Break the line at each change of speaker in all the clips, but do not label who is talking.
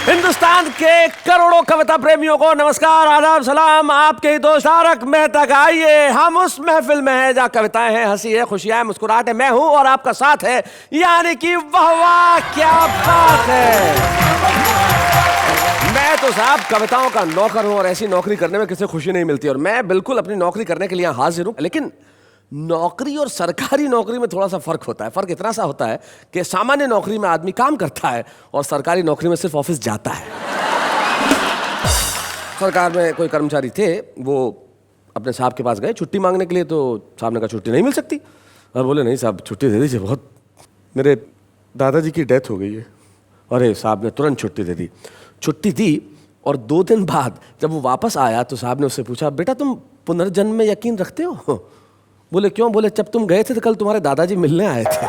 हिंदुस्तान के करोड़ों कविता प्रेमियों को नमस्कार, आदाब, सलाम। आपके ही दोस्त तारक मेहता का आइए हम उस महफिल में हैं जहाँ कविताएं हैं, हंसी है, खुशियां है, मुस्कुराहट है। मैं हूं और आपका साथ है, यानी कि वाह वाह क्या बात है। मैं तो साहब कविताओं का नौकर हूं और ऐसी नौकरी करने में किसी खुशी नहीं मिलती और मैं बिल्कुल अपनी नौकरी करने के लिए हाजिर हूं। लेकिन नौकरी और सरकारी नौकरी में थोड़ा सा फर्क होता है। फर्क इतना सा होता है कि सामान्य नौकरी में आदमी काम करता है और सरकारी नौकरी में सिर्फ ऑफिस जाता है। सरकार में कोई कर्मचारी थे, वो अपने साहब के पास गए छुट्टी मांगने के लिए, तो साहब ने कहा छुट्टी नहीं मिल सकती। और बोले नहीं साहब छुट्टी दे दीजिए, बहुत मेरे दादाजी की डेथ हो गई है। अरे साहब ने तुरंत छुट्टी दे दी। छुट्टी दी और 2 दिन बाद जब वो वापस आया तो साहब ने उससे पूछा, बेटा तुम पुनर्जन्म में यकीन रखते हो? बोले क्यों? बोले जब तुम गए थे तो कल तुम्हारे दादाजी मिलने आए थे।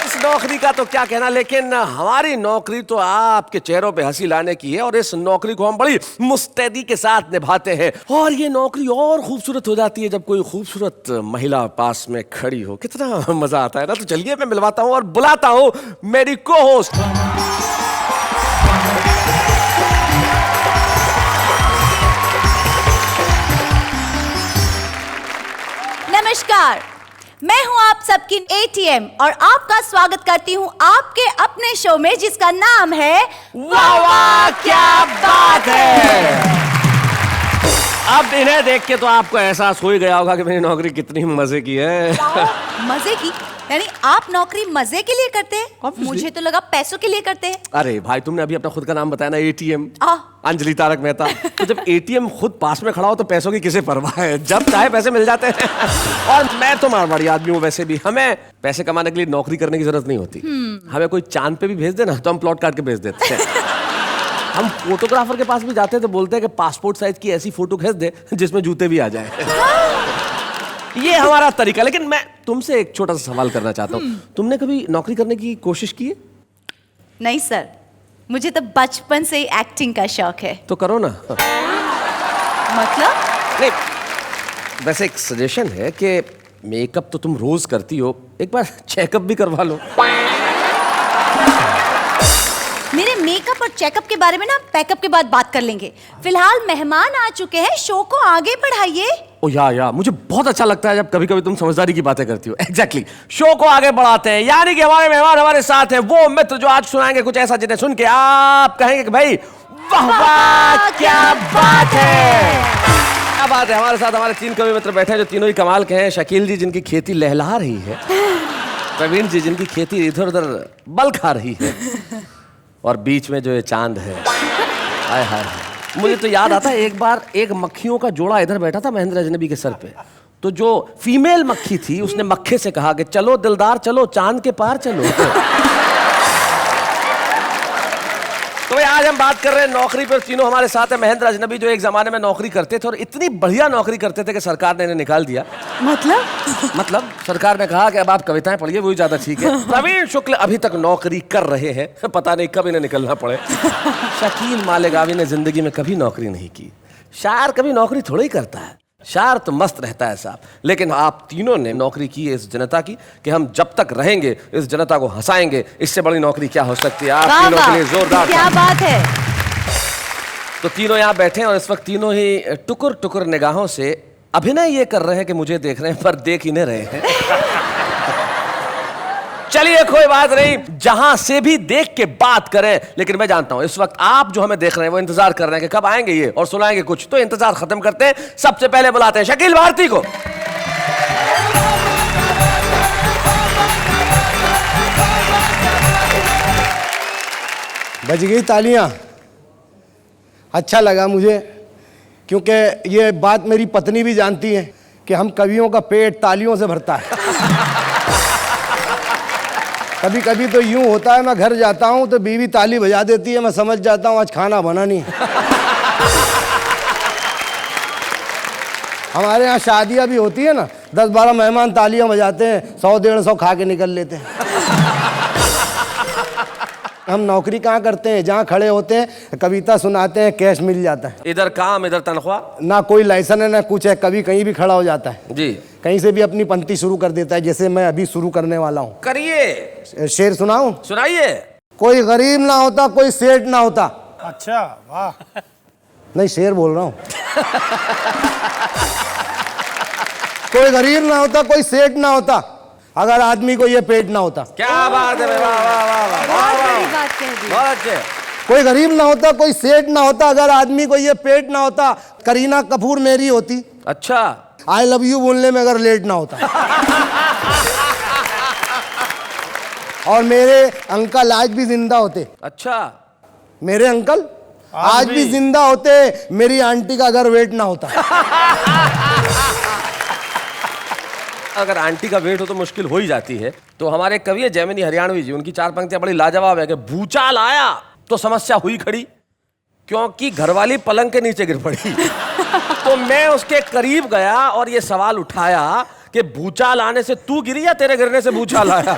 इस नौकरी का तो क्या कहना, लेकिन हमारी नौकरी तो आपके चेहरों पे हंसी लाने की है और इस नौकरी को हम बड़ी मुस्तैदी के साथ निभाते हैं। और ये नौकरी और खूबसूरत हो जाती है जब कोई खूबसूरत महिला पास में खड़ी हो। कितना मजा आता है ना। तो चलिए मैं मिलवाता हूं और बुलाता हूं मेरी को होस्ट।
नमस्कार, मैं हूं आप सबकी एटीएम और आपका स्वागत करती हूं आपके अपने शो में जिसका नाम है
वाह वाह क्या बात है। अब इन्हें देख के तो आपको एहसास हो ही गया होगा कि मेरी नौकरी कितनी मजे की है।
मजे की? यानी आप नौकरी मजे के लिए करते हैं? मुझे तो लगा पैसों के लिए करते हैं।
अरे भाई तुमने अभी अपना खुद का नाम बताया ना, एटीएम, अंजलि तारक मेहता। तो जब एटीएम खुद पास में खड़ा हो तो पैसों की किसे परवाह है, जब चाहे पैसे मिल जाते हैं। और मैं तो मारवाड़ी आदमी हूँ, वैसे भी हमें पैसे कमाने के लिए नौकरी करने की जरूरत नहीं होती। हमें कोई चांद पे भी भेज देना तो हम प्लॉट काट के भेज देते हैं। हम फोटोग्राफर के पास भी जाते हैं तो बोलते हैं कि पासपोर्ट साइज की ऐसी फोटो खींच दे जिसमें जूते भी आ जाए। ये हमारा तरीका। लेकिन मैं तुमसे एक छोटा सा सवाल करना चाहता हूँ, तुमने कभी नौकरी करने की कोशिश की है?
नहीं सर, मुझे तो बचपन से ही एक्टिंग का शौक है।
तो करो ना।
मतलब?
नहीं, वैसे एक सजेशन है कि मेकअप तो तुम रोज करती हो, एक बार चेकअप भी करवा लो।
मेरे मेकअप और चेकअप के बारे में ना पैकअप के बाद बात कर लेंगे। फिलहाल मेहमान आ चुके हैं, शो को आगे बढ़ाइए।
ओ या मुझे बहुत अच्छा लगता है जब कभी कभी तुम समझदारी की बातें करती हो। एग्जैक्टली, शो को आगे बढ़ाते हैं। यानी कि हमारे मेहमान हमारे साथ हैं, वो मित्र जो आज सुनाएंगे कुछ ऐसा जिन्हें सुन के आप कहेंगे कि भाई वाह वाह क्या बात है। क्या बात है। हमारे साथ हमारे 3 कवि मित्र बैठे हैं जो तीनों ही कमाल के हैं। शकील जी जिनकी खेती लहला रही है, प्रवीण जी जिनकी खेती इधर उधर बल खा रही है, और बीच में जो ये चांद है। हाय हाय, मुझे तो याद आता है एक बार एक मक्खियों का जोड़ा इधर बैठा था महेंद्र अजनबी के सर पे। तो जो फीमेल मक्खी थी उसने मक्खे से कहा कि चलो दिलदार चलो चांद के पार चलो। तो भाई आज हम बात कर रहे हैं नौकरी पर। तीनों हमारे साथ है। महेंद्र अजनबी जो एक जमाने में नौकरी करते थे और इतनी बढ़िया नौकरी करते थे कि सरकार ने इन्हें निकाल दिया। मतलब सरकार ने कहा कि अब आप कविताएं पढ़िए, वही ज्यादा ठीक है। प्रवीण शुक्ल अभी तक नौकरी कर रहे हैं, पता नहीं कब इन्हें निकलना पड़े। शकील मालेगावी ने जिंदगी में कभी नौकरी नहीं की। शायर कभी नौकरी थोड़ा ही करता है, शायर तो मस्त रहता है साहब। लेकिन आप तीनों ने नौकरी की है इस जनता की कि हम जब तक रहेंगे इस जनता को हंसाएंगे। इससे बड़ी नौकरी क्या हो सकती है। आप तीनों के लिए जोरदार
क्या बात है।
तो तीनों यहाँ बैठे हैं और इस वक्त तीनों ही टुकुर टुकुर निगाहों से अभिनय ये कर रहे हैं कि मुझे देख रहे हैं, पर देख ही नहीं रहे हैं। चलिए कोई बात नहीं, जहां से भी देख के बात करें। लेकिन मैं जानता हूं इस वक्त आप जो हमें देख रहे हैं वो इंतजार कर रहे हैं कि कब आएंगे ये और सुनाएंगे कुछ। तो इंतजार खत्म करते हैं, सबसे पहले बुलाते हैं शकील भारती को।
बज गई तालियां। अच्छा लगा मुझे, क्योंकि ये बात मेरी पत्नी भी जानती है कि हम कवियों का पेट तालियों से भरता है। कभी कभी तो यूं होता है, मैं घर जाता हूं तो बीवी ताली बजा देती है, मैं समझ जाता हूं आज खाना बना नहीं। हमारे यहाँ शादियां भी होती है ना, 10-12 मेहमान तालियां बजाते हैं, 100-150 खा के निकल लेते हैं। हम नौकरी कहाँ करते हैं, जहाँ खड़े होते हैं कविता सुनाते हैं, कैश मिल जाता है।
इधर काम इधर तनख्वाह।
ना कोई लाइसेंस है ना कुछ है, कभी कहीं भी खड़ा हो जाता है,
जी
कहीं से भी अपनी पंक्ति शुरू कर देता है, जैसे मैं अभी शुरू करने वाला हूँ।
करिए,
शेर सुनाऊं?
सुनाइए।
कोई गरीब ना होता, कोई सेठ ना होता।
अच्छा, वाह।
नहीं, शेर बोल रहा हूँ। कोई गरीब ना होता, कोई सेठ ना होता, अगर आदमी को ये पेट ना होता।
क्या बात है, वाह वाह वाह वाह,
बहुत बड़ी बात कह दी।
बहुत अच्छे।
कोई गरीब ना होता, कोई सेठ ना होता, अगर आदमी को ये पेट ना होता, करीना कपूर मेरी होती।
अच्छा,
आई लव यू बोलने में अगर लेट ना होता। और मेरे अंकल आज भी जिंदा होते।
अच्छा,
मेरे अंकल आज भी जिंदा होते, मेरी आंटी का अगर वेट ना होता।
अगर आंटी का वेट हो तो मुश्किल हो ही जाती है। तो हमारे कवि है जैमिनी हरियाणवी जी, उनकी 4 पंक्तियां बड़ी लाजवाब है कि भूचाल आया तो समस्या हुई खड़ी, क्योंकि घरवाली पलंग के नीचे गिर पड़ी। तो मैं उसके करीब गया और ये सवाल उठाया कि भूचाल आने से तू गिरी या तेरे गिरने से भूचाल आया?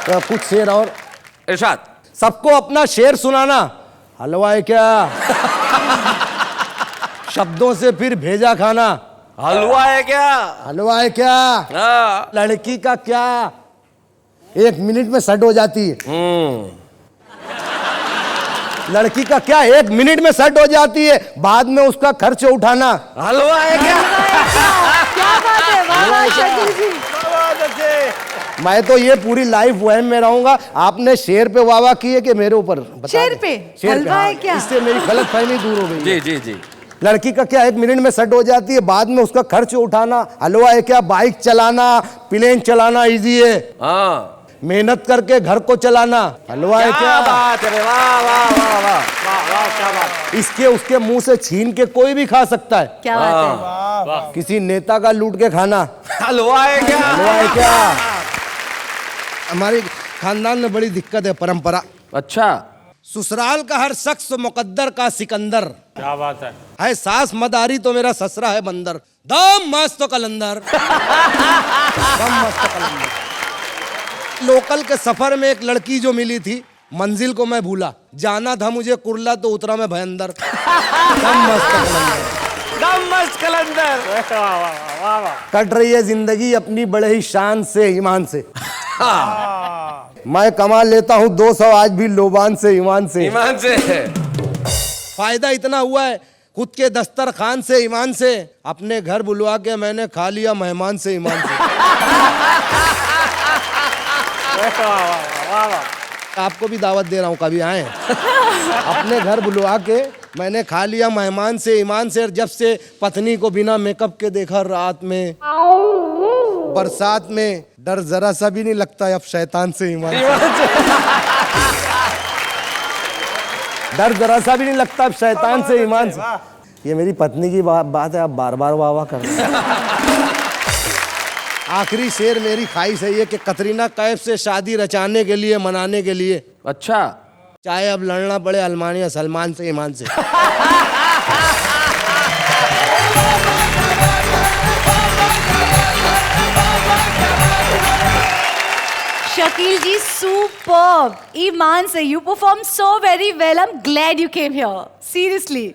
तो कुछ शेर और
इरशाद।
सबको अपना शेर सुनाना, हलवा है क्या? शब्दों से फिर भेजा खाना,
हलवा है क्या?
हलवा है क्या?
हाँ।
लड़की का क्या 1 मिनट में सेट हो जाती है? लड़की का क्या 1 मिनट में सेट हो जाती है, बाद में उसका खर्च उठाना।
हलवा है क्या?
क्या बात है, वाह वाह शकील जी।
मैं तो ये पूरी लाइफ वहम में रहूंगा। आपने शेर पे वाह वाह की है कि मेरे ऊपर? बता
शेर
दे।
पे?
शेर
हलवा
हाँ,
है क्या?
इससे मेरी गलतफहमी दूर हो गई।
जी जी जी।
लड़की का क्या 1 मिनट में सेट हो जाती है, बाद में उसका खर्च उठाना। हलवा है क्या? बाइक चलाना, प्लेन चलाना इजी है,
हाँ,
मेहनत करके घर को चलाना। हलवा है
क्या
क्या?
बात है, वाह वाह वाह वाह वाह, क्या बात।
इसके उसके मुंह से छीन के कोई भी खा सकता है।
क्या बात है।
किसी नेता का लूट के खाना।
हलवा है क्या?
हलवा है क्या? हमारे खानदान में बड़ी दिक्कत है, परंपरा।
अच्छा,
ससुराल का हर शख्स मुकद्दर का सिकंदर
क्या बात है।
सास मदारी तो मेरा ससरा है बंदर। दम मस्त कलंदर। दम मस्त कलंदर। लोकल के सफर में एक लड़की जो मिली थी, मंजिल को मैं भूला, जाना था मुझे कुर्ला तो उतरा मैं भयंदर। दम मस्त कलंदर।
दम मस्त कलंदर।
वाह वाह वाह वाह।
कट रही है जिंदगी अपनी बड़े ही शान से, ईमान से। मैं कमा लेता हूँ 200 आज भी लोबान से, ईमान से।
ईमान से।
फायदा इतना हुआ है खुद के दस्तरखान से, ईमान से। अपने घर बुलवा के मैंने खा लिया मेहमान से, ईमान से। आपको भी दावत दे रहा हूँ, कभी आए। अपने घर बुलवा के मैंने खा लिया मेहमान से, ईमान से। जब से पत्नी को बिना मेकअप के देखा रात में, बरसात में, डर जरा सा भी नहीं लगता अब शैतान से, ईमान से। डर जरा सा भी नहीं लगता अब शैतान से, ईमान से। ये मेरी पत्नी की बात है, आप बार बार वाह वाह कर रहे हैं। आखिरी शेर मेरी ख्वाहिश है ये कि कतरीना कैफ से शादी रचाने के लिए, मनाने के लिए,
अच्छा,
चाहे अब लड़ना पड़े अरमान या सलमान से, ईमान से।
शकील जी, सुपर्ब। ईमान से you perform so very well. I am glad you came here, seriously.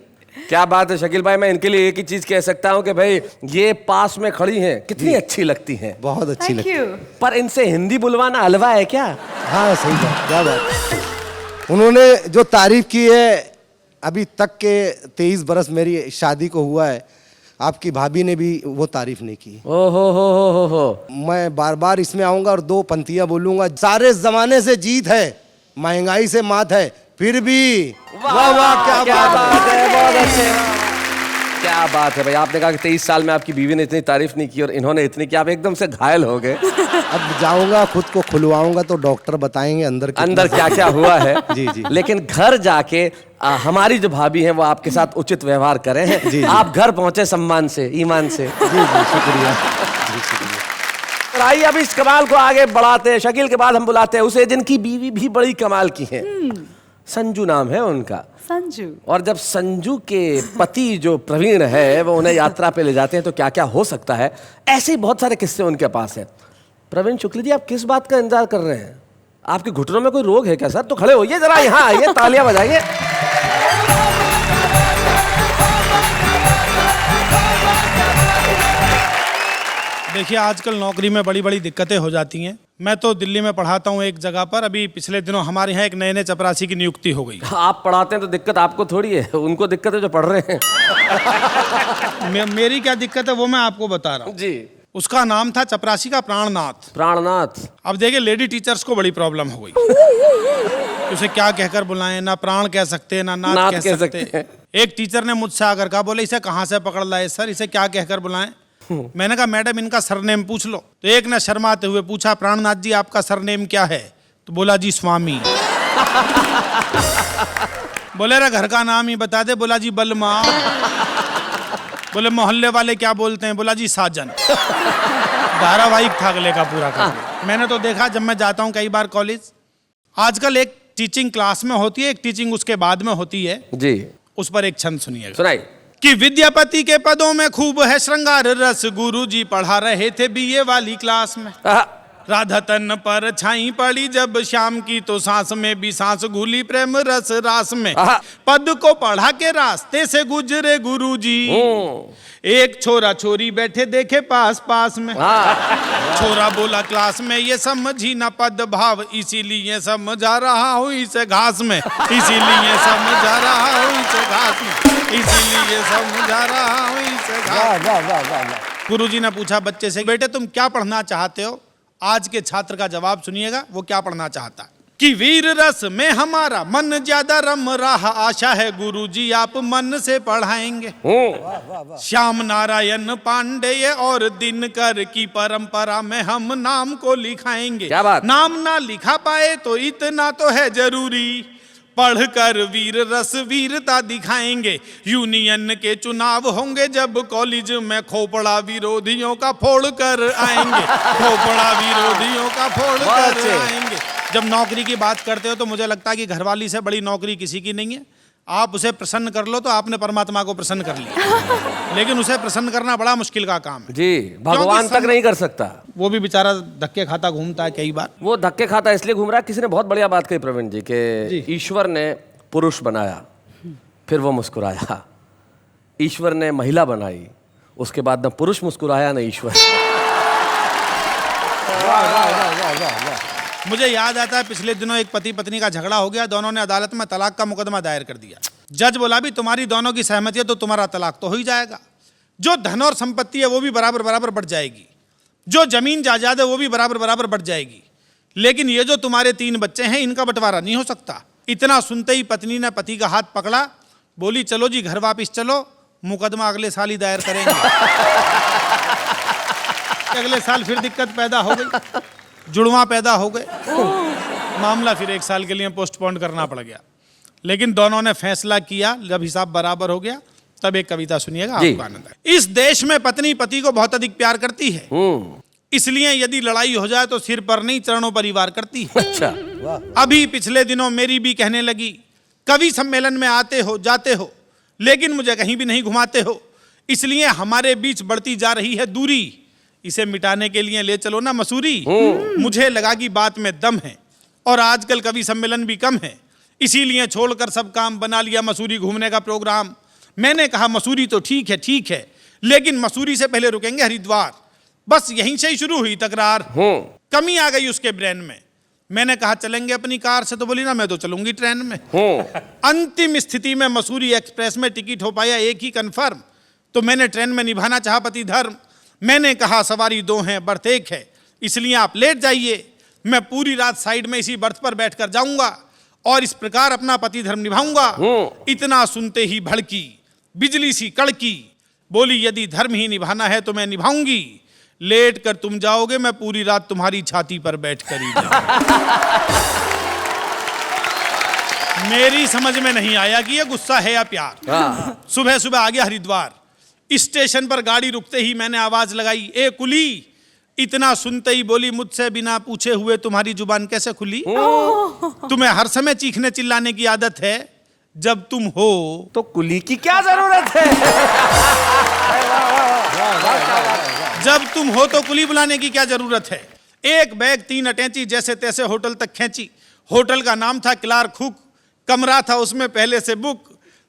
क्या बात है शकील भाई। मैं इनके लिए एक ही चीज कह सकता हूँ कि भाई ये पास में खड़ी हैं, कितनी अच्छी लगती हैं।
बहुत अच्छी
थैंक
लगती
यू।
पर इनसे हिंदी बुलवाना हलवा है क्या?
हाँ सही बात, क्या बात। उन्होंने जो तारीफ की है, अभी तक के 23 बरस मेरी शादी को हुआ है, आपकी भाभी ने भी वो तारीफ नहीं की।
ओ हो।
मैं बार बार इसमें आऊंगा और 2 पंक्तियां बोलूंगा। सारे जमाने से जीत है, महंगाई से मात है, फिर भी वाह वाह क्या बात है।
बहुत अच्छे। क्या बात है भाई। आपने कहा कि 23 साल में आपकी बीवी ने इतनी तारीफ नहीं की और इन्होंने इतनी की, आप एकदम से घायल हो गए।
अब जाऊंगा खुद को खुलवाऊंगा तो डॉक्टर बताएंगे अंदर
क्या क्या हुआ है।
जी जी।
लेकिन घर जाके हमारी जो भाभी है वो आपके साथ उचित व्यवहार करें हैं।
जी।
आप घर पहुंचे सम्मान से, ईमान से।
जी जी, शुक्रिया जी, शुक्रिया।
और आइए अब इस कमाल को आगे बढ़ाते हैं। शकील के बाद हम बुलाते हैं उसे जिनकी बीवी भी बड़ी कमाल की है। संजू नाम है उनका।
संजू।
और जब संजू के पति जो प्रवीण है वो उन्हें यात्रा पे ले जाते हैं तो क्या क्या हो सकता है, ऐसे ही बहुत सारे किस्से उनके पास है। प्रवीण शुक्ल जी, आप किस बात का इंतजार कर रहे हैं? आपके घुटनों में कोई रोग है क्या सर? तो खड़े होइए जरा, यहाँ आइए, तालियां बजाइए।
देखिए आजकल नौकरी में बड़ी बड़ी दिक्कतें हो जाती हैं। मैं तो दिल्ली में पढ़ाता हूँ एक जगह पर। अभी पिछले दिनों हमारे यहाँ एक नए चपरासी की नियुक्ति हो गई।
आप पढ़ाते हैं तो दिक्कत आपको थोड़ी है, उनको दिक्कत है जो पढ़ रहे हैं।
मेरी क्या दिक्कत है वो मैं आपको बता रहा हूँ
जी।
उसका नाम था चपरासी का प्राणनाथ।
प्राणनाथ।
अब देखिए लेडी टीचर्स को बड़ी प्रॉब्लम हो गई। उसे क्या कहकर बुलाएं, ना प्राण कह सकते ना नाथ कह सकते। एक टीचर ने मुझसे आकर कहा, बोले इसे कहाँ से पकड़ लाए सर, इसे क्या कहकर बुलाएं? मैंने कहा मैडम इनका सरनेम पूछ लो। तो एक ने शर्माते हुए पूछा, प्राणनाथ जी आपका सरनेम क्या है? तो बोला जी स्वामी। बोले रे घर का नाम ही बता दे। बोला जी बलमा। बोले मोहल्ले वाले क्या बोलते हैं? बोला जी साजन। धारावाहिक था अगले का पूरा का। मैंने तो देखा जब मैं जाता हूँ कई बार कॉलेज, आजकल एक टीचिंग क्लास में होती है, एक टीचिंग उसके बाद में होती है
जी।
उस पर एक छंद सुनिएगा।
सुनाइए।
कि विद्यापति के पदों में खूब है श्रृंगार रस, गुरुजी पढ़ा रहे थे बीए वाली क्लास में। राधा तन पर छाई पड़ी जब शाम की, तो सांस में भी सांस घुली प्रेम रस रास में। पद को पढ़ा के रास्ते से गुजरे गुरुजी, एक छोरा छोरी बैठे देखे पास पास में। छोरा बोला क्लास में ये समझी ना पद भाव, इसीलिए समझा रहा हूँ इसे घास में। इसीलिए समझा रहा हूँ इसे घास में। इसीलिए समझा रहा हूँ इसे घास। गुरुजी ने पूछा बच्चे से, बेटे तुम क्या पढ़ना चाहते हो? आज के छात्र का जवाब सुनिएगा, वो क्या पढ़ना चाहता है। कि वीर रस में हमारा मन ज्यादा रम रहा, आशा है गुरुजी आप मन से पढ़ाएंगे। श्याम नारायण पांडेय और दिनकर की परंपरा में हम नाम को लिखाएंगे।
क्या बात?
नाम ना लिखा पाए तो इतना तो है जरूरी, पढ़कर वीर रस वीरता दिखाएंगे। यूनियन के चुनाव होंगे जब कॉलेज में, खोपड़ा विरोधियों का फोड़ कर आएंगे। खोपड़ा विरोधियों का फोड़ कर आएंगे। जब नौकरी की बात करते हो तो मुझे लगता है कि घरवाली से बड़ी नौकरी किसी की नहीं है। आप उसे प्रसन्न कर लो तो आपने परमात्मा को प्रसन्न कर लिया। लेकिन उसे प्रसन्न करना बड़ा मुश्किल का काम है
जी, भगवान तक नहीं कर सकता।
वो भी बेचारा धक्के खाता घूमता है कई बार।
वो धक्के खाता इसलिए घूम रहा है। किसी ने बहुत बढ़िया बात कही प्रवीण जी के, ईश्वर ने पुरुष बनाया फिर वो मुस्कुराया, ईश्वर ने महिला बनाई उसके बाद न पुरुष मुस्कुराया न ईश्वर।
मुझे याद आता है पिछले दिनों एक पति पत्नी का झगड़ा हो गया। दोनों ने अदालत में तलाक का मुकदमा दायर कर दिया। जज बोला भी तुम्हारी दोनों की सहमति है तो तुम्हारा तलाक तो हो ही जाएगा। जो धन और संपत्ति है वो भी बराबर बराबर बढ़ जाएगी, जो जमीन जायदाद है वो भी बराबर बराबर बढ़ जाएगी, लेकिन ये जो तुम्हारे 3 बच्चे हैं इनका बंटवारा नहीं हो सकता। इतना सुनते ही पत्नी ने पति का हाथ पकड़ा, बोली चलो जी घर वापिस चलो, मुकदमा अगले साल ही दायर करेंगे। अगले साल फिर दिक्कत पैदा हो गई, जुड़वा पैदा हो गए, मामला फिर 1 साल के लिए पोस्टपोन करना पड़ गया। लेकिन दोनों ने फैसला किया, जब हिसाब बराबर हो गया तब एक कविता सुनिएगा, आपको आनंद आए। इस देश में पत्नी पति को बहुत अधिक प्यार करती है, इसलिए यदि लड़ाई हो जाए तो सिर पर नहीं चरणों पर ही वार करती है।
अच्छा।
अभी पिछले दिनों मेरी भी कहने लगी, कवि सम्मेलन में आते हो जाते हो लेकिन मुझे कहीं भी नहीं घुमाते हो, इसलिए हमारे बीच बढ़ती जा रही है दूरी, इसे मिटाने के लिए ले चलो ना मसूरी। मुझे लगा कि बात में दम है और आजकल कवि सम्मेलन भी कम है, इसीलिए छोड़कर सब काम बना लिया मसूरी घूमने का प्रोग्राम। मैंने कहा मसूरी तो ठीक है, लेकिन मसूरी से पहले रुकेंगे हरिद्वार। बस यहीं से ही शुरू हुई तकरार, कमी आ गई उसके ब्रेन में। मैंने कहा चलेंगे अपनी कार से, तो बोली ना मैं तो चलूंगी ट्रेन में। अंतिम स्थिति में मसूरी एक्सप्रेस में टिकट हो पाया एक ही कंफर्म, तो मैंने ट्रेन में निभाना चाहा पति धर्म। मैंने कहा सवारी 2 हैं बर्थ 1 है, इसलिए आप लेट जाइए, मैं पूरी रात साइड में इसी बर्थ पर बैठकर जाऊंगा और इस प्रकार अपना पति धर्म निभाऊंगा। इतना सुनते ही भड़की, बिजली सी कड़की, बोली यदि धर्म ही निभाना है तो मैं निभाऊंगी, लेट कर तुम जाओगे मैं पूरी रात तुम्हारी छाती पर बैठ कर ही जाऊंगा। मेरी समझ में नहीं आया कि ये गुस्सा है या प्यार। सुबह सुबह आ गया हरिद्वार, स्टेशन पर गाड़ी रुकते ही मैंने आवाज लगाई, ए कुली। इतना सुनते ही बोली, मुझसे बिना पूछे हुए तुम्हारी जुबान कैसे खुली? तुम्हें हर समय चीखने चिल्लाने की आदत है, जब तुम हो
तो कुली की क्या जरूरत है?
जब तुम हो तो कुली बुलाने की क्या जरूरत है? एक बैग 3 अटैची जैसे तैसे होटल तक खींची। होटल का नाम था क्लार्क हुक, कमरा था उसमें पहले से बुक।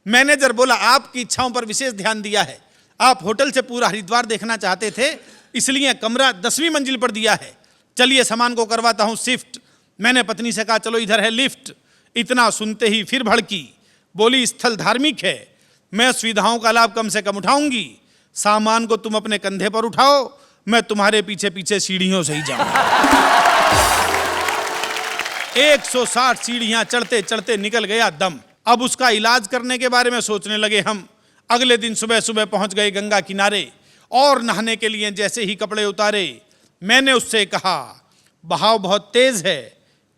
मैनेजर बोला आपकी इच्छाओं पर विशेष ध्यान दिया है, आप होटल से पूरा हरिद्वार देखना चाहते थे इसलिए कमरा 10वीं मंजिल पर दिया है, चलिए सामान को करवाता हूं शिफ्ट। मैंने पत्नी से कहा चलो इधर है लिफ्ट। इतना सुनते ही फिर भड़की, बोली स्थल धार्मिक है, मैं सुविधाओं का लाभ कम से कम उठाऊंगी, सामान को तुम अपने कंधे पर उठाओ, मैं तुम्हारे पीछे पीछे सीढ़ियों से ही जाऊं। 160 सीढ़ियां चढ़ते चढ़ते निकल गया दम। अब उसका इलाज करने के बारे में सोचने लगे हम। अगले दिन सुबह सुबह पहुंच गए गंगा किनारे और नहाने के लिए जैसे ही कपड़े उतारे मैंने उससे कहा बहाव बहुत तेज है,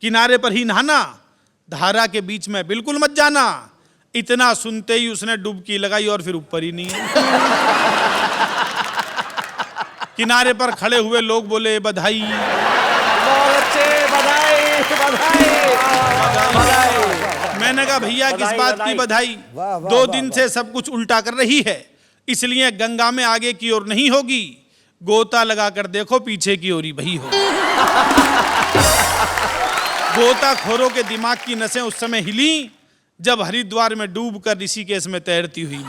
किनारे पर ही नहाना, धारा के बीच में बिल्कुल मत जाना। इतना सुनते ही उसने डुबकी लगाई और फिर ऊपर ही नहीं है। किनारे पर खड़े हुए लोग बोले बधाई।
बहुत अच्छे, बधाई बधाई।
मैंने कहा भैया किस बात की बधाई?
वाह, वाह,
2
वाह,
दिन से सब कुछ उल्टा कर रही है, इसलिए गंगा में आगे की ओर नहीं होगी, गोता लगाकर देखो पीछे की ओर ही वही होगी। गोताखोरों के दिमाग की नसें उस समय हिली जब हरिद्वार में डूबकर ऋषिकेश में तैरती हुई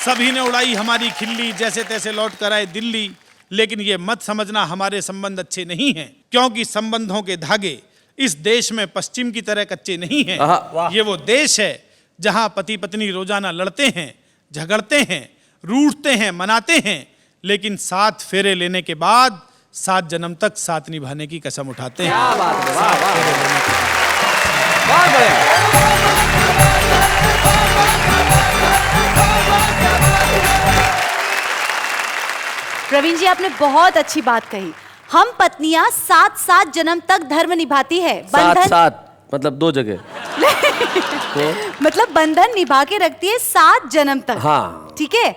सभी ने उड़ाई हमारी खिल्ली, जैसे तैसे लौट कर आए दिल्ली। लेकिन ये मत समझना हमारे संबंध अच्छे नहीं हैं, क्योंकि संबंधों के धागे इस देश में पश्चिम की तरह कच्चे नहीं हैं। ये वो देश है जहां पति पत्नी रोजाना लड़ते हैं, झगड़ते हैं, रूठते हैं, मनाते हैं, लेकिन 7 फेरे लेने के बाद 7 जन्म तक साथ निभाने की कसम उठाते हैं।
क्या बात है, वाह वाह, बहुत बढ़िया।
प्रवीण जी आपने बहुत अच्छी बात कही। हम पत्नियां 7 जन्म तक धर्म निभाती है, बंधन
साथ मतलब 2 जगह।
मतलब बंधन निभा के रखती है 7 जन्म तक।
हाँ।
ठीक है,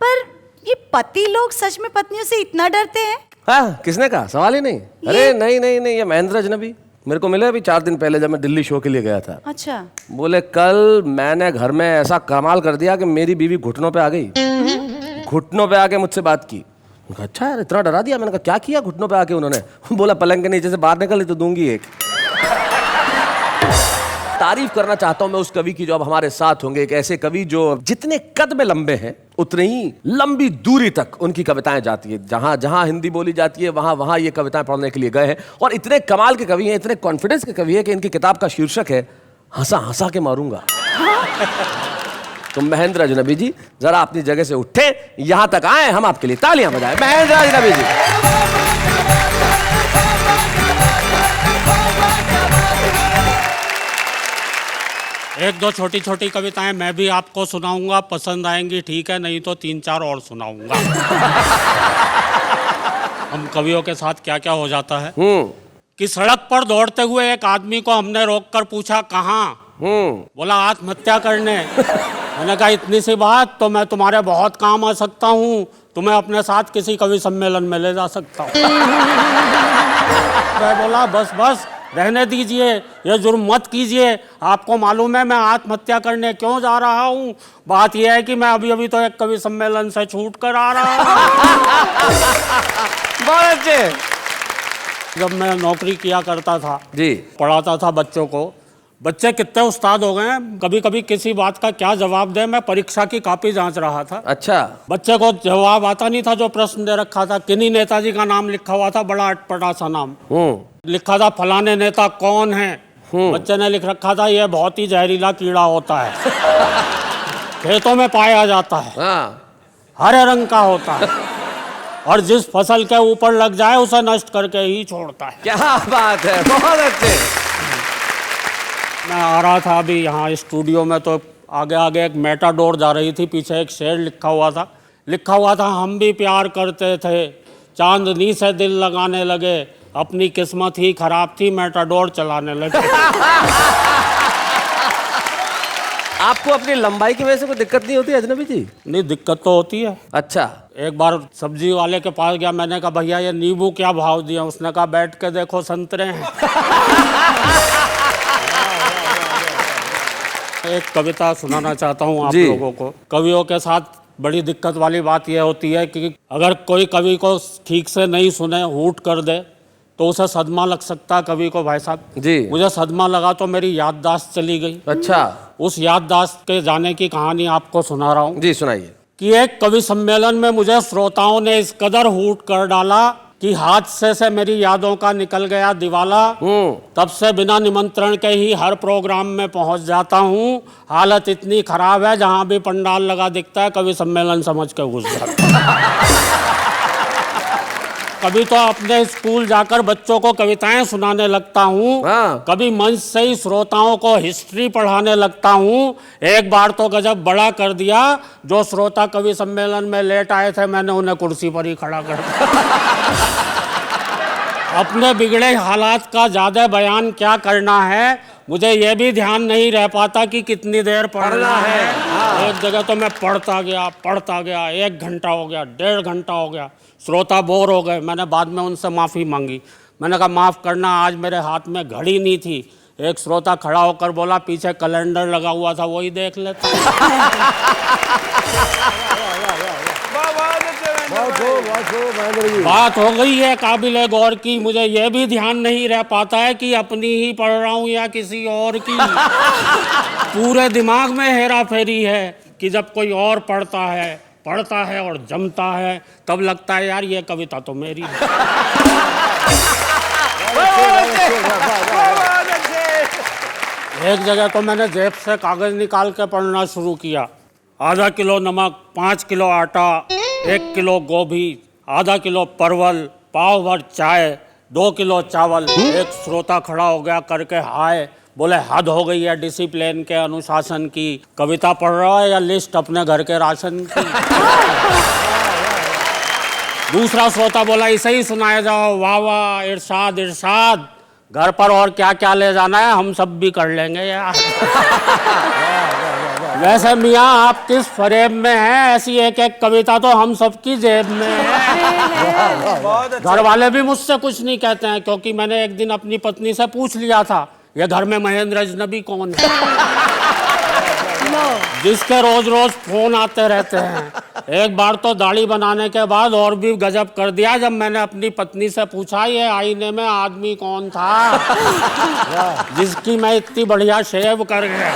पर ये पति लोग सच में पत्नियों से इतना डरते हैं?
हाँ, किसने कहा? सवाल ही नहीं। अरे नहीं नहीं नहीं, ये महेंद्र अजनबी मेरे को मिले अभी 4 दिन पहले जब मैं दिल्ली शो के लिए गया था।
अच्छा।
बोले कल मैंने घर में ऐसा कमाल कर दिया कि मेरी बीवी घुटनों पे आ गई। घुटनों पे आके मुझसे बात की। मैंने कहा अच्छा यार, इतना डरा दिया? मैंने कहा क्या किया घुटनों पे आके उन्होंने? बोला पलंग के नीचे से बाहर निकली तो दूंगी एक। तारीफ करना चाहता हूं मैं उस कवि की जो अब हमारे साथ होंगे, एक ऐसे कवि जो जितने कद में लंबे हैं उतनी ही लंबी दूरी तक उनकी कविताएं जाती है। जहां जहां हिंदी बोली जाती है वहां वहां ये कविताएं पढ़ने के लिए गए हैं, और इतने कमाल के कवि हैं, इतने कॉन्फिडेंस के कवि हैं कि इनकी किताब का शीर्षक है हंसा हंसा के मारूंगा। तो महेंद्र अजनबी जी जरा अपनी जगह से उठे, यहां तक आए, हम आपके लिए तालियां बजाएं। महेंद्र अजनबी जी।
एक दो छोटी छोटी कविताएं मैं भी आपको सुनाऊंगा, पसंद आएंगी ठीक है, नहीं तो 3-4 और सुनाऊंगा। हम कवियों के साथ क्या क्या हो जाता है कि सड़क पर दौड़ते हुए एक आदमी को हमने रोककर पूछा कहाँ? बोला आत्महत्या करने। मैंने कहा इतनी सी बात तो मैं तुम्हारे बहुत काम आ सकता हूँ, तुम्हें अपने साथ किसी कवि सम्मेलन में ले जा सकता हूँ। मैं बोला बस बस रहने दीजिए, ये जुर्म मत कीजिए, आपको मालूम है मैं आत्महत्या करने क्यों जा रहा हूँ? बात यह है कि मैं अभी अभी तो एक कवि सम्मेलन से छूट कर आ रहा हूँ।
बहुत अच्छे।
जब मैं नौकरी किया करता था
जी,
पढ़ाता था बच्चों को, बच्चे कितने उस्ताद हो गए हैं, कभी कभी किसी बात का क्या जवाब दें। मैं परीक्षा की कॉपी जांच रहा था।
अच्छा।
बच्चे को जवाब आता नहीं था जो प्रश्न दे रखा था। किन्हीं नेताजी का नाम लिखा हुआ था, बड़ा अटपटा सा नाम लिखा था, फलाने नेता कौन है? बच्चे ने लिख रखा था यह बहुत ही जहरीला कीड़ा होता है, खेतों में पाया जाता है, हरे रंग का होता है, और जिस फसल के ऊपर लग जाए उसे नष्ट करके ही छोड़ता है।
क्या बात है, बहुत अच्छे।
मैं आ रहा था अभी यहाँ स्टूडियो में, तो आगे आगे एक मेटाडोर जा रही थी, पीछे एक शेर लिखा हुआ था हम भी प्यार करते थे, चांदनी से दिल लगाने लगे, अपनी किस्मत ही खराब थी, मेटाडोर चलाने लगे।
आपको अपनी लंबाई की वजह से कोई दिक्कत नहीं होती अजनबी जी?
नहीं, दिक्कत तो होती है।
अच्छा।
एक बार सब्जी वाले के पास गया, मैंने कहा भैया ये नींबू क्या भाव दिया? उसने कहा बैठ के देखो संतरे हैं। एक कविता सुनाना चाहता हूँ आप लोगों को। कवियों के साथ बड़ी दिक्कत वाली बात यह होती है कि अगर कोई कवि को ठीक से नहीं सुने, हूट कर दे, तो उसे सदमा लग सकता है कवि को। भाई साहब
जी।
मुझे सदमा लगा तो मेरी याददाश्त चली गई।
अच्छा,
उस याददाश्त के जाने की कहानी आपको सुना रहा हूँ
जी सुनाइए।
कि एक कवि सम्मेलन में मुझे श्रोताओं ने इस कदर हूट कर डाला कि हादसे से मेरी यादों का निकल गया दिवाला। तब से बिना निमंत्रण के ही हर प्रोग्राम में पहुंच जाता हूँ। हालत इतनी खराब है, जहां भी पंडाल लगा दिखता है कवि सम्मेलन समझ के घुस जाता हूं। कभी तो अपने स्कूल जाकर बच्चों को कविताएं सुनाने लगता हूँ,
हाँ।
कभी मंच से ही श्रोताओं को हिस्ट्री पढ़ाने लगता हूँ। एक बार तो गजब बड़ा कर दिया, जो श्रोता कवि सम्मेलन में लेट आए थे मैंने उन्हें कुर्सी पर ही खड़ा कर दिया। अपने बिगड़े हालात का ज्यादा बयान क्या करना है, मुझे यह भी ध्यान नहीं रह पाता कि कितनी देर पढ़ना है। एक जगह तो मैं पढ़ता गया, 1 घंटा हो गया, 1.5 घंटा हो गया। श्रोता बोर हो गए। मैंने बाद में उनसे माफ़ी मांगी। मैंने कहा माफ़ करना, आज मेरे हाथ में घड़ी नहीं थी। एक श्रोता खड़ा होकर बोला पीछे कैलेंडर लगा हुआ था, वही देख लेता। बात हो गई है काबिले गौर की। मुझे यह भी ध्यान नहीं रह पाता है कि अपनी ही पढ़ रहा हूँ या किसी और की। पूरे दिमाग में हेरा फेरी है कि जब कोई और पढ़ता है और जमता है, तब लगता है यार ये कविता तो मेरी है। एक जगह तो मैंने जेब से कागज निकाल के पढ़ना शुरू किया। आधा किलो नमक, 5 किलो आटा, 1 किलो गोभी, आधा किलो परवल, पाव भर चाय, 2 किलो चावल। एक श्रोता खड़ा हो गया करके हाय, बोले हद हो गई है डिसिप्लिन के, अनुशासन की। कविता पढ़ रहा है या लिस्ट अपने घर के राशन की। दूसरा श्रोता बोला इसे ही सुनाया जाओ, वाह वाह, इरशाद इरशाद। घर पर और क्या क्या ले जाना है हम सब भी कर लेंगे यार। वैसे मियाँ आप किस फरेब में हैं, ऐसी एक एक कविता तो हम सबकी जेब में है। घर वाले भी मुझसे कुछ नहीं कहते हैं, क्योंकि मैंने एक दिन अपनी पत्नी से पूछ लिया था ये घर में महेंद्र अजनबी कौन है, जिसके रोज रोज फोन आते रहते हैं। एक बार तो दाढ़ी बनाने के बाद और भी गजब कर दिया, जब मैंने अपनी पत्नी से पूछा ये आईने में आदमी कौन था जिसकी मैं इतनी बढ़िया शेव कर गया।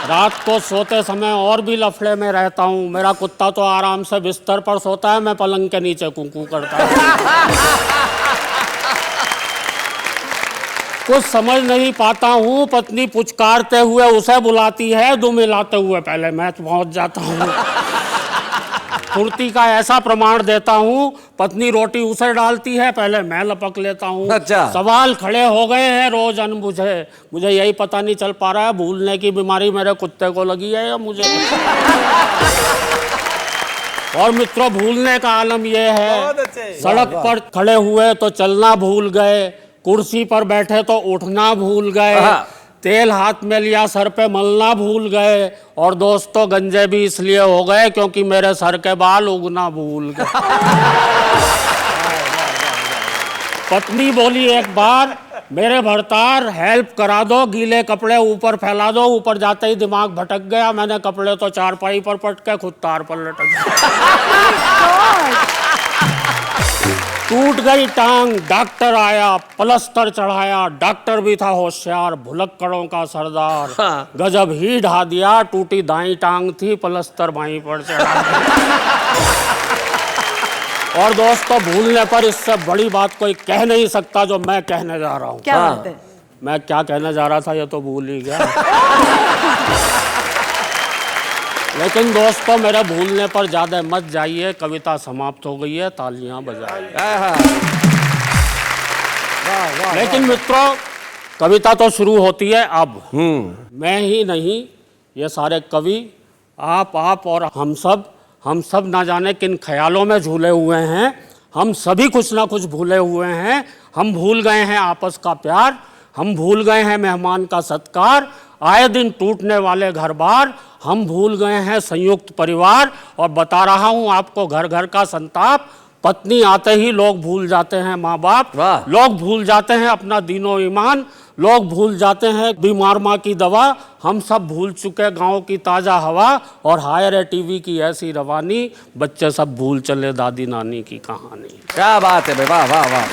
रात को सोते समय और भी लफड़े में रहता हूँ। मेरा कुत्ता तो आराम से बिस्तर पर सोता है, मैं पलंग के नीचे कुकू करता हूँ। कुछ समझ नहीं पाता हूँ, पत्नी पुचकारते हुए उसे बुलाती है, दुम मिलाते हुए पहले मैं पहुँच जाता हूँ। फुर्ती का ऐसा प्रमाण देता हूँ, पत्नी रोटी उसे डालती है, पहले मैं लपक लेता हूँ।
अच्छा। सवाल
खड़े हो गए हैं रोज अनबुझे। मुझे यही पता नहीं चल पा रहा है भूलने की बीमारी मेरे कुत्ते को लगी है या मुझे। और मित्रों, भूलने का आलम यह है, सड़क पर खड़े हुए तो चलना भूल गए, कुर्सी पर बैठे तो उठना भूल गए, तेल हाथ में लिया सर पे मलना भूल गए, और दोस्तों गंजे भी इसलिए हो गए क्योंकि मेरे सर के बाल उगना भूल गए। पत्नी बोली एक बार, मेरे भरतार हेल्प करा दो, गीले कपड़े ऊपर फैला दो। ऊपर जाते ही दिमाग भटक गया, मैंने कपड़े तो चारपाई पर पटके खुद तार पर लटक गया। टूट गई टांग, डॉक्टर आया, प्लास्टर चढ़ाया, डॉक्टर भी था होशियार, भुलक्कड़ों का सरदार। गजब ही ढा दिया, टूटी दाई टांग थी, प्लास्टर बाई पर चढ़ा। और दोस्तों, भूलने पर इससे बड़ी बात कोई कह नहीं सकता जो मैं कहने जा रहा हूँ।
क्या बात है?
मैं क्या कहने जा रहा था ये तो भूल ही गया। लेकिन दोस्तों, मेरे भूलने पर ज्यादा मत जाइए, कविता समाप्त हो गई है, तालियां बजाइए। लेकिन मित्रों, कविता तो शुरू होती है अब। मैं ही नहीं, ये सारे कवि, आप और हम सब ना जाने किन ख्यालों में झूले हुए हैं। हम सभी कुछ ना कुछ भूले हुए हैं। हम भूल गए हैं आपस का प्यार, हम भूल गए हैं मेहमान का सत्कार, आए दिन टूटने वाले घर बार, हम भूल गए हैं संयुक्त परिवार। और बता रहा हूं आपको घर घर का संताप, पत्नी आते ही लोग भूल जाते हैं माँ बाप, लोग भूल जाते हैं अपना दीनो ईमान, लोग भूल जाते हैं बीमार माँ की दवा, हम सब भूल चुके गांव की ताज़ा हवा, और हायर है टीवी की ऐसी रवानी, बच्चे सब भूल चले दादी नानी की कहानी।
क्या बात है भाई, वाह वाह वाह।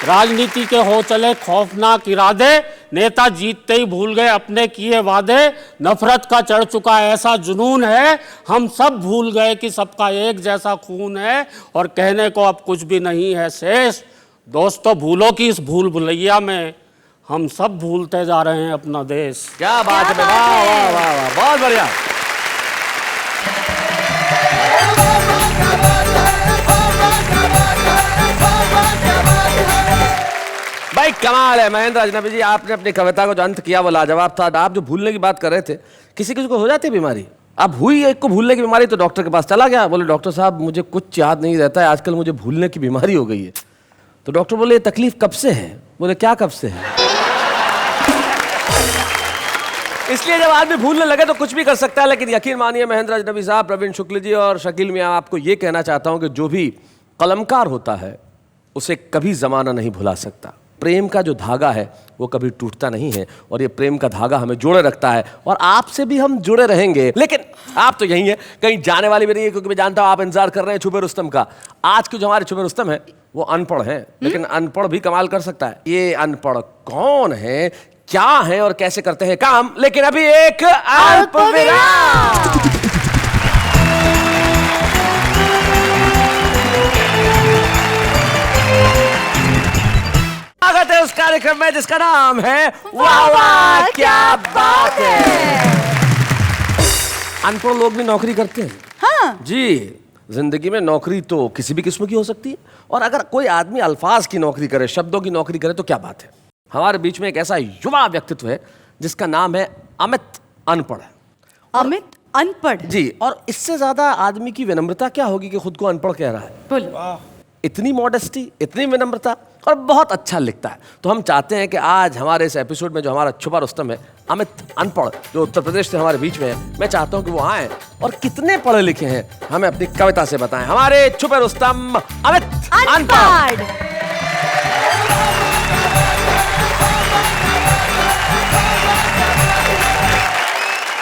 राजनीति के हो चले खौफनाक इरादे, नेता जीतते ही भूल गए अपने किए वादे, नफरत का चढ़ चुका ऐसा जुनून है, हम सब भूल गए कि सबका एक जैसा खून है, और कहने को अब कुछ भी नहीं है शेष। दोस्तों भूलो कि इस भूल भुलैया में हम सब भूलते जा रहे हैं अपना देश।
क्या बात है
क्या
भाई,
बात
वाह
है।
वाह वाह वाह, बहुत बढ़िया। भाई कमाल है महेंद्र अजनबी जी, आपने अपनी कविता को जो अंत किया वो लाजवाब था। आप जो भूलने की बात कर रहे थे, किसी किसी को हो जाती है बीमारी, अब हुई एक को भूलने की बीमारी तो डॉक्टर के पास चला गया, बोले डॉक्टर साहब मुझे कुछ याद नहीं रहता है, आजकल मुझे भूलने की बीमारी हो गई है। तो डॉक्टर बोले ये तकलीफ कब से है? बोले क्या कब से है? इसलिए जब आदमी भूलने लगे तो कुछ भी कर सकता है, लेकिन यकीन मानिए महेंद्र अजनबी साहब, प्रवीण शुक्ल जी और शकील मियां, आपको ये कहना चाहता हूं कि जो भी कलमकार होता है उसे कभी जमाना नहीं भुला सकता। प्रेम का जो धागा है वो कभी टूटता नहीं है, और ये प्रेम का धागा हमें जोड़े रखता है, और आपसे भी हम जुड़े रहेंगे। लेकिन आप तो यही हैं, कहीं जाने वाली भी नहीं है, क्योंकि मैं जानता हूं आप इंतजार कर रहे हैं छुपे रुस्तम का। आज के जो हमारे छुपे रुस्तम है वो अनपढ़ हैं, लेकिन अनपढ़ भी कमाल कर सकता है। ये अनपढ़ कौन है, क्या है और कैसे करते हैं काम, लेकिन अभी एक अल्प विराम। स्वागत है उस कार्यक्रम में जिसका नाम है वाह वाह क्या बात है। अनपढ़ लोग भी नौकरी करते हैं।
हाँ।
जी, जिंदगी में नौकरी तो किसी भी किस्म की हो सकती है, और अगर कोई आदमी अल्फाज की नौकरी करे, शब्दों की नौकरी करे तो क्या बात है। हमारे बीच में एक ऐसा युवा व्यक्तित्व है जिसका नाम है अमित अनपढ़।
अमित अनपढ़
जी, और इससे ज्यादा आदमी की विनम्रता क्या होगी कि खुद को अनपढ़ कह रहा है।
बोलो।
इतनी मॉडेस्टी, इतनी विनम्रता, और बहुत अच्छा लिखता है। तो हम चाहते हैं कि आज हमारे इस एपिसोड में जो हमारा छुपा रुस्तम है अमित अनपढ़, जो उत्तर प्रदेश से हमारे बीच में है, मैं चाहता हूं कि वो आए और कितने पढ़े लिखे हैं हमें अपनी कविता से बताएं। हमारे छुपे रुस्तम अमित अनपढ़।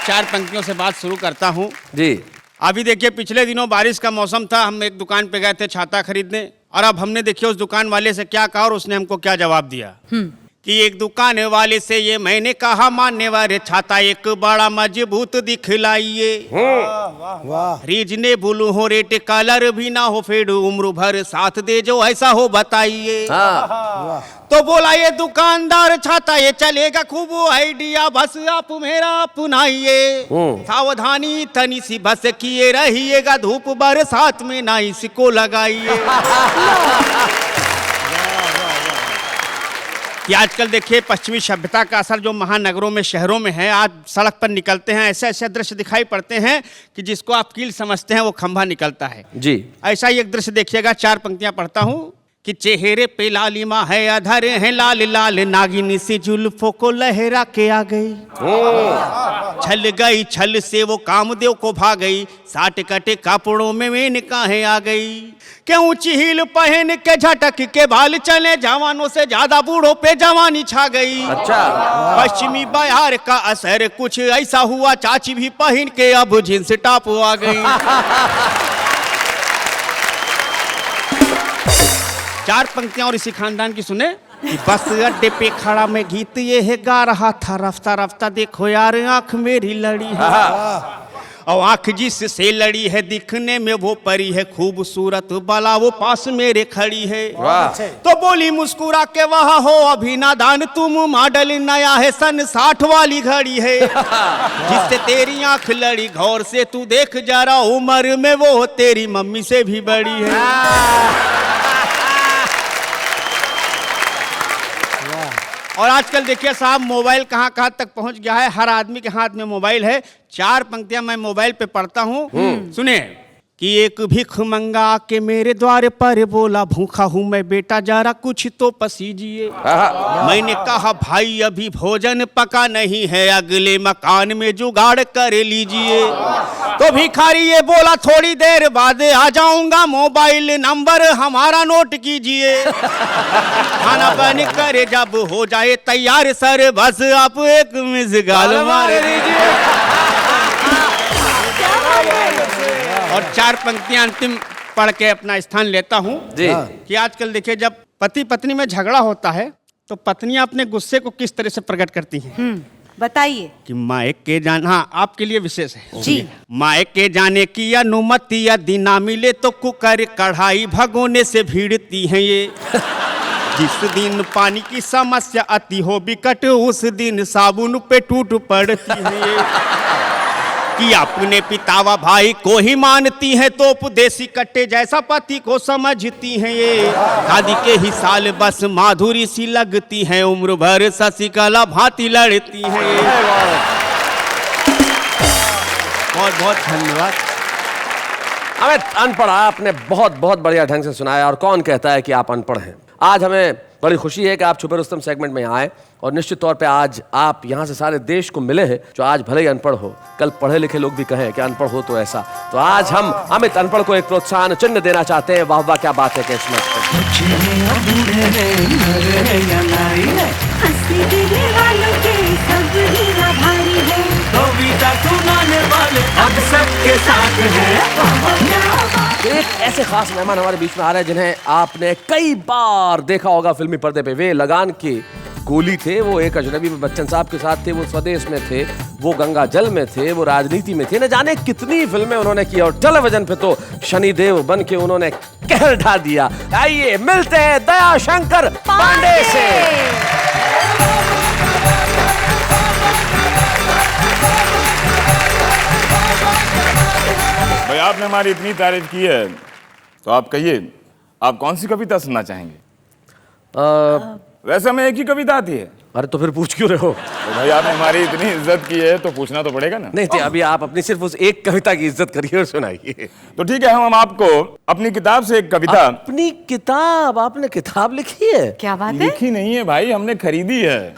चार पंक्तियों से बात शुरू करता हूँ।
जी,
अभी देखिए पिछले दिनों बारिश का मौसम था, हम एक दुकान पे गए थे छाता खरीदने, और अब हमने देखिए उस दुकान वाले से क्या कहा और उसने हमको क्या जवाब दिया कि एक दुकान वाले से ये मैंने कहा, मानने वाले छाता एक बड़ा मजबूत दिखलाइए, रीजनेबल हो रेट, कलर भी ना हो फेड, उम्र भर साथ दे जो ऐसा हो बताइए। तो बोला ये दुकानदार छाता ये चलेगा खूब आइडिया, बस आप मेरा अपनाइए, सावधानी तनी सी बस किए रहिएगा, धूप बरसात में ना इसको लगाइए। कि आजकल देखिए पश्चिमी सभ्यता का असर जो महानगरों में, शहरों में है, आज सड़क पर निकलते हैं ऐसे ऐसे दृश्य दिखाई पड़ते हैं कि जिसको आप कील समझते हैं वो खंभा निकलता है।
जी,
ऐसा ही एक दृश्य देखिएगा, चार पंक्तियां पढ़ता हूं कि चेहरे पे लालिमा है, अधर है लाल लाल, नागिनी सी जुल्फों को लहरा के आ गई, छल गई छल से वो कामदेव को भाग गई, साट कटे कपड़ों में मेनकाहें आ गई, के ऊंची हील पहन के झटक के बाल चले, जवानों से ज्यादा बूढ़ों पे जवानी छा गई।
अच्छा।
पश्चिमी बिहार का असर कुछ ऐसा हुआ, चाची भी पहन के अब जींस टॉप आ गई। चार पंक्तियां और इसी खानदान की सुने कि बस अड्डे पे खड़ा मैं गीत ये है गा रहा था, रफ्ता रफ्ता देखो यार आंख मेरी लड़ी है, और आंख जिससे लड़ी है दिखने में वो परी है, खूबसूरत बाला वो पास मेरे खड़ी है। तो बोली मुस्कुरा के वहाँ हो अभी नादान तुम, मॉडल नया है सन 60 वाली घड़ी है, जिससे तेरी आंख लड़ी गौर से तू देख जरा, उम्र में वो तेरी मम्मी से भी बड़ी है। और आजकल देखिए साहब मोबाइल कहाँ कहाँ तक पहुंच गया है, हर आदमी के हाथ में मोबाइल है। चार पंक्तियां मैं मोबाइल पे पढ़ता हूँ, सुनिए कि एक भिख मंगा के मेरे द्वार पर बोला, भूखा हूं मैं बेटा, जरा कुछ तो पसीजिए। मैंने कहा भाई अभी भोजन पका नहीं है, अगले मकान में जुगाड़ कर लीजिए। तो भिखारी ये बोला थोड़ी देर बाद आ जाऊंगा, मोबाइल नंबर हमारा नोट कीजिए। खाना बन कर जब हो जाए तैयार सर, बस आप एक मिस कॉल मार दीजिए। और 4 पंक्तियां अंतिम पढ़ के अपना स्थान लेता हूं
जी।
कि आजकल देखिए जब पति पत्नी में झगड़ा होता है तो पत्नियां अपने गुस्से को किस तरह से प्रकट करती हैं।
बताइए।
कि मायके जाना, हाँ आपके लिए विशेष है
जी।
मायके जाने की अनुमति यदि ना मिले तो कुकर कढ़ाई भगोने से भीड़ती हैं ये। जिस दिन पानी की समस्या अति हो बिकट, उस दिन साबुन पे टूट पड़ती है ये। कि अपने पितावा भाई को ही मानती हैं तो उपदेशी कट्टे जैसा पति को समझती हैं ये। शादी के ही साल बस माधुरी सी लगती हैं, उम्र भर शशिकला भांति लड़ती हैं ये। बहुत बहुत धन्यवाद।
अमित अनपढ़, आपने बहुत बहुत बढ़िया ढंग से सुनाया। और कौन कहता है कि आप अनपढ़ हैं। आज हमें बड़ी खुशी है कि आप छुपे रुस्तम सेगमेंट में आए, और निश्चित तौर पे आज आप यहाँ से सारे देश को मिले हैं जो आज भले ही अनपढ़ हो, कल पढ़े लिखे लोग भी कहें कि अनपढ़ हो तो ऐसा। तो आज हम अमित अनपढ़ को एक प्रोत्साहन चिन्ह देना चाहते हैं। वाह वाह, क्या बात है किस्मत। एक ऐसे खास मेहमान हमारे बीच में आ रहे हैं जिन्हें आपने कई बार देखा होगा फिल्मी पर्दे पे। वे लगान के गोली थे, वो एक अजनबी में बच्चन साहब के साथ थे, वो स्वदेश में थे, वो गंगा जल में थे, वो राजनीति में थे, न जाने कितनी फिल्में उन्होंने की। और टेलीविजन पे तो शनिदेव बन के उन्होंने कहर ढा दिया। आइए मिलते हैं दया शंकर पांडे से।
भाई आपने हमारी इतनी तारीफ की है तो आप कहिए, आप कौन सी कविता सुनना चाहेंगे? वैसे हमें एक ही कविता आती है।
अरे तो फिर पूछ क्यों रहे हो?
तो भाई आपने हमारी इतनी इज्जत की है तो पूछना तो पड़ेगा ना।
नहीं थी, अभी आप अपनी सिर्फ उस एक कविता की इज्जत करिए और सुनाइए।
तो ठीक है, हम आपको अपनी किताब से एक कविता।
अपनी किताब? आपने किताब लिखी है?
क्या बात है?
लिखी नहीं है भाई, हमने खरीदी है।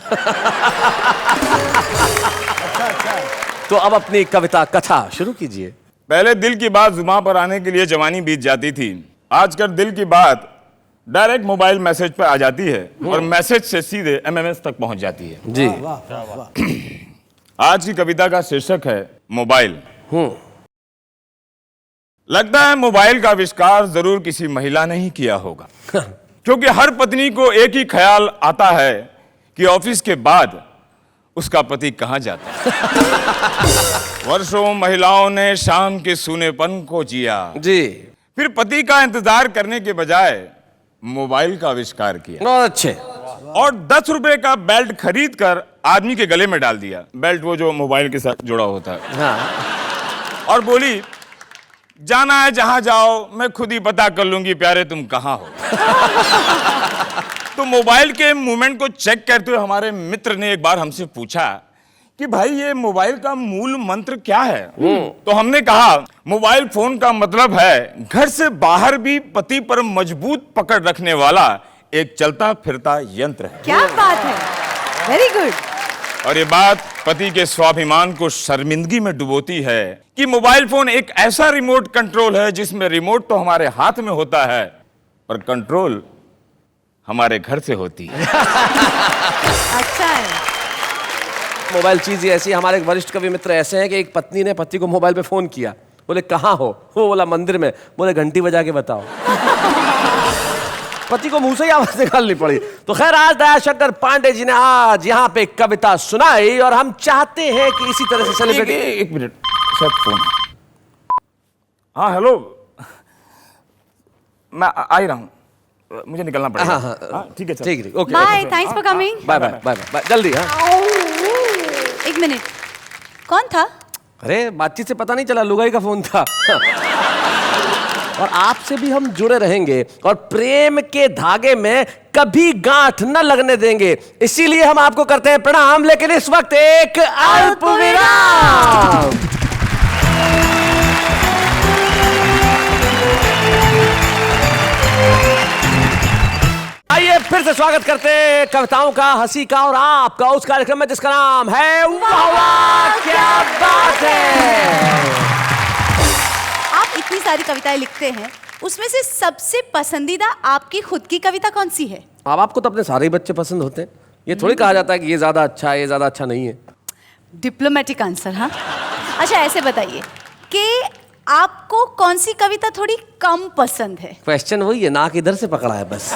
तो अब अपनी कविता कथा शुरू कीजिए।
पहले दिल की बात जुबान पर आने के लिए जवानी बीत जाती थी। आजकल दिल की बात डायरेक्ट मोबाइल मैसेज पर आ जाती है और मैसेज से सीधे एमएमएस तक पहुंच जाती है।
जी।
आज की कविता का शीर्षक है मोबाइल। लगता है मोबाइल का आविष्कार जरूर किसी महिला ने ही किया होगा, क्योंकि हर पत्नी को एक ही ख्याल आता है कि ऑफिस के बाद उसका पति कहां जाता है। वर्षों महिलाओं ने शाम के सूनेपन को जिया
जी।
फिर पति का इंतजार करने के बजाय मोबाइल का आविष्कार किया।
बहुत अच्छे।
और 10 रुपए का बेल्ट खरीद कर आदमी के गले में डाल दिया। बेल्ट वो जो मोबाइल के साथ जुड़ा होता है।
हाँ।
और बोली, जाना है जहां जाओ, मैं खुद ही पता कर लूंगी प्यारे तुम कहां हो। तो मोबाइल के मूवमेंट को चेक करते हुए हमारे मित्र ने एक बार हमसे पूछा कि भाई ये मोबाइल का मूल मंत्र क्या है? तो हमने कहा, मोबाइल फोन का मतलब है घर से बाहर भी पति पर मजबूत पकड़ रखने वाला एक चलता फिरता यंत्र है।
क्या बात है, वेरी गुड।
और ये बात पति के स्वाभिमान को शर्मिंदगी में डुबोती है कि मोबाइल फोन एक ऐसा रिमोट कंट्रोल है जिसमें रिमोट तो हमारे हाथ में होता है पर कंट्रोल हमारे घर से होती है।
अच्छा है।
मोबाइल चीज ही ऐसी। हमारे एक वरिष्ठ कवि मित्र ऐसे हैं कि एक पत्नी ने पति को मोबाइल पे फोन किया। बोले कहाँ हो? वो बोला मंदिर में। बोले घंटी बजा के बताओ। पति को मुंह से ही आवाज निकालनी पड़ी। तो खैर आज दया शंकर पांडे जी ने आज यहाँ पे कविता सुनाई और हम चाहते हैं कि इसी तरह से सेलिब्रेट।
एक मिनट सर, फोन। हाँ हेलो, मैं आ ही रहा हूँ, मुझे निकलना पड़ेगा। हाँ ठीक है,
ठीक है, okay,
bye, thanks for coming.
Bye bye bye bye, जल्दी। हाँ
एक मिनट, कौन था?
अरे बातचीत से पता नहीं चला, लुगाई का फोन था। और आपसे भी हम जुड़े रहेंगे और प्रेम के धागे में कभी गांठ न लगने देंगे, इसीलिए हम आपको करते हैं प्रणाम। लेकिन इस वक्त एक अल्प विराम। फिर से स्वागत करते हैं कविताओं का, हंसी का और आपका उस कार्यक्रम में जिसका नाम है वाह वाह क्या बात है।
आप इतनी सारी कविताएं लिखते हैं, उसमें से सबसे पसंदीदा आपकी खुद की कविता कौन सी है?
अब आपको तो अपने सारे ही बच्चे पसंद होते हैं, ये थोड़ी कहा जाता है कि ये ज्यादा अच्छा है, ये ज्यादा अच्छा नहीं है।
Diplomatic answer. हाँ, अच्छा ऐसे बताइए कि आपको कौन सी कविता थोड़ी कम पसंद है?
क्वेश्चन वही है, नाक इधर से पकड़ा है बस।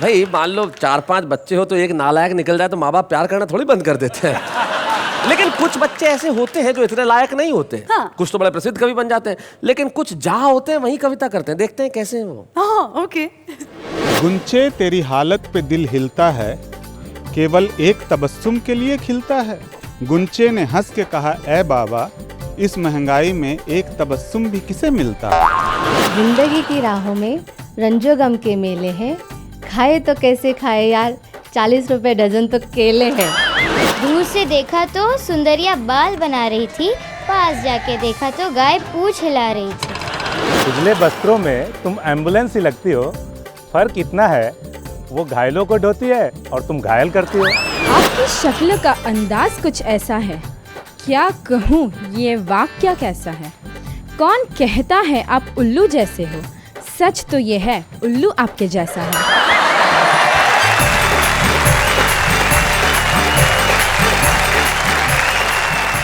भाई मान लो 4-5 बच्चे हो तो एक नालायक निकल जाए तो माँ बाप प्यार करना थोड़ी बंद कर देते हैं। लेकिन कुछ बच्चे ऐसे होते हैं जो इतने लायक नहीं होते।
हाँ।
कुछ तो बड़े प्रसिद्ध कवि बन जाते हैं, लेकिन कुछ जहाँ होते हैं वहीं कविता करते हैं। देखते हैं कैसे हैं वो।
हाँ, ओके।
गुंचे तेरी हालत पे दिल हिलता है, केवल एक तबस्सुम के लिए खिलता है। गुंचे ने हंस के कहा, ए बाबा इस महंगाई में एक तबस्सुम भी किसे मिलता है।
जिंदगी की राहों में रंजो गम के मेले हैं, खाए तो कैसे खाए यार, 40 रुपए डजन तो केले हैं।
दूर से देखा तो सुंदरिया बाल बना रही थी, पास जाके देखा तो गाय पूंछ हिला रही थी।
उजले वस्त्रों में तुम एम्बुलेंस ही लगती हो, फर्क इतना है वो घायलों को ढोती है और तुम घायल करती हो।
आपकी शक्ल का अंदाज कुछ ऐसा है, क्या कहूँ ये वाक्य कैसा है। कौन कहता है आप उल्लू जैसे हो, सच तो ये है उल्लू आपके जैसा है।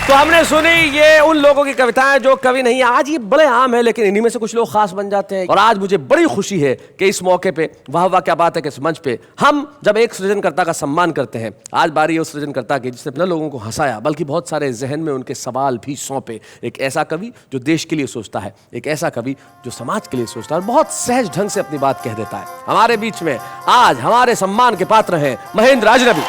तो हमने सुनी ये उन लोगों की कविताएं जो कवि नहीं। आज ये बड़े आम है, लेकिन इन्हीं में से कुछ लोग खास बन जाते हैं। और आज मुझे बड़ी खुशी है कि इस मौके पे वाह वाह क्या बात है कि इस मंच पे हम जब एक सृजनकर्ता का सम्मान करते हैं, आज बारी है उस सृजनकर्ता की जिसने न लोगों को हंसाया बल्कि बहुत सारे जहन में उनके सवाल भी सौंपे। एक ऐसा कवि जो देश के लिए सोचता है, एक ऐसा कवि जो समाज के लिए सोचता है और बहुत सहज ढंग से अपनी बात कह देता है। हमारे बीच में आज हमारे सम्मान के पात्र हैं महेंद्र अजनबी।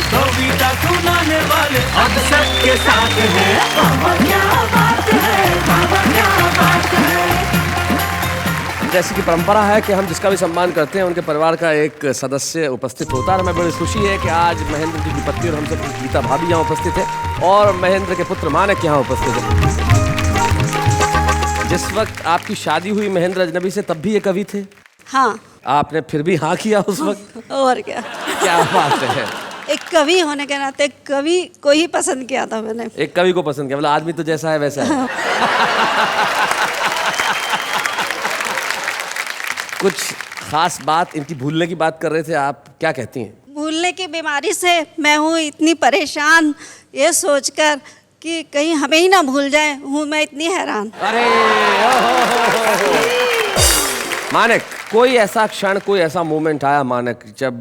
कविता सुनाने वाले अक्सर के साथ हैं, बाबा क्या बात है, बाबा क्या बात है।
जैसी कि परंपरा है कि हम जिसका भी सम्मान करते हैं उनके परिवार का एक सदस्य उपस्थित होता है। हमें बड़ी खुशी है कि आज महेंद्र जी की पत्नी और हम सब गीता भाभी यहाँ उपस्थित है और महेंद्र के पुत्र मानक यहाँ उपस्थित है। जिस वक्त आपकी शादी हुई महेंद्र अजनबी से तब भी ये कवि थे?
हाँ।
आपने फिर भी हाँ किया उस वक्त?
और क्या।
क्या बात है।
एक कवि होने के नाते कवि को ही पसंद किया था मैंने।
एक कवि को पसंद किया, मतलब आदमी तो जैसा है वैसा है। कुछ खास बात इनकी भूलने की बात कर रहे थे आप, क्या कहती हैं?
भूलने की बीमारी से मैं हूँ इतनी परेशान, ये सोचकर कि कहीं हमें ही ना भूल जाए, हूँ मैं इतनी हैरान।
अरे मानक, कोई ऐसा क्षण, कोई ऐसा मोमेंट आया मानक जब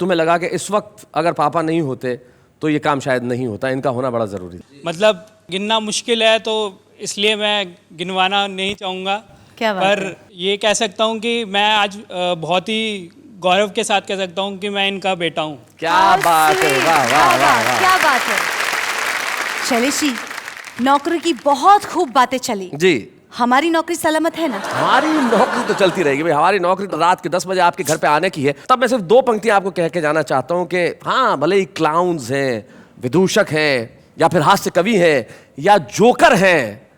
तुम्हें लगा कि इस वक्त अगर पापा नहीं होते तो ये काम शायद नहीं होता, इनका होना बड़ा जरूरी है?
मतलब गिनना मुश्किल है तो इसलिए मैं गिनवाना नहीं चाहूँगा, पर ये कह सकता हूँ कि मैं आज बहुत ही गौरव के साथ कह सकता हूँ कि मैं इनका बेटा हूँ।
क्या बात है, वाह वाह वाह,
क्या बात है। शैलेश जी, नौकरी की बहुत खूब बातें चली
जी।
हमारी नौकरी सलामत है ना?
हमारी नौकरी तो चलती रहेगी भाई, हमारी नौकरी तो रात के 10 बजे आपके घर पे आने की है। तब मैं सिर्फ 2 पंक्तियां आपको कह के जाना चाहता हूं कि हाँ, भले ही क्लाउन्स हैं, विदूषक हैं, या फिर हास्य कवि हैं, या जोकर हैं,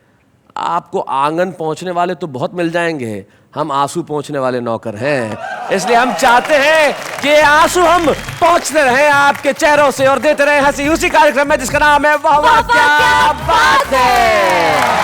आपको आंगन पहुंचने वाले तो बहुत मिल जाएंगे, हम आंसू पहुंचने वाले नौकर हैं। इसलिए हम चाहते हैं कि आंसू हम पहुंचते रहें आपके चेहरों से और देते रहें हंसी उसी कार्यक्रम में जिसका नाम है वाह वाह क्या बात है।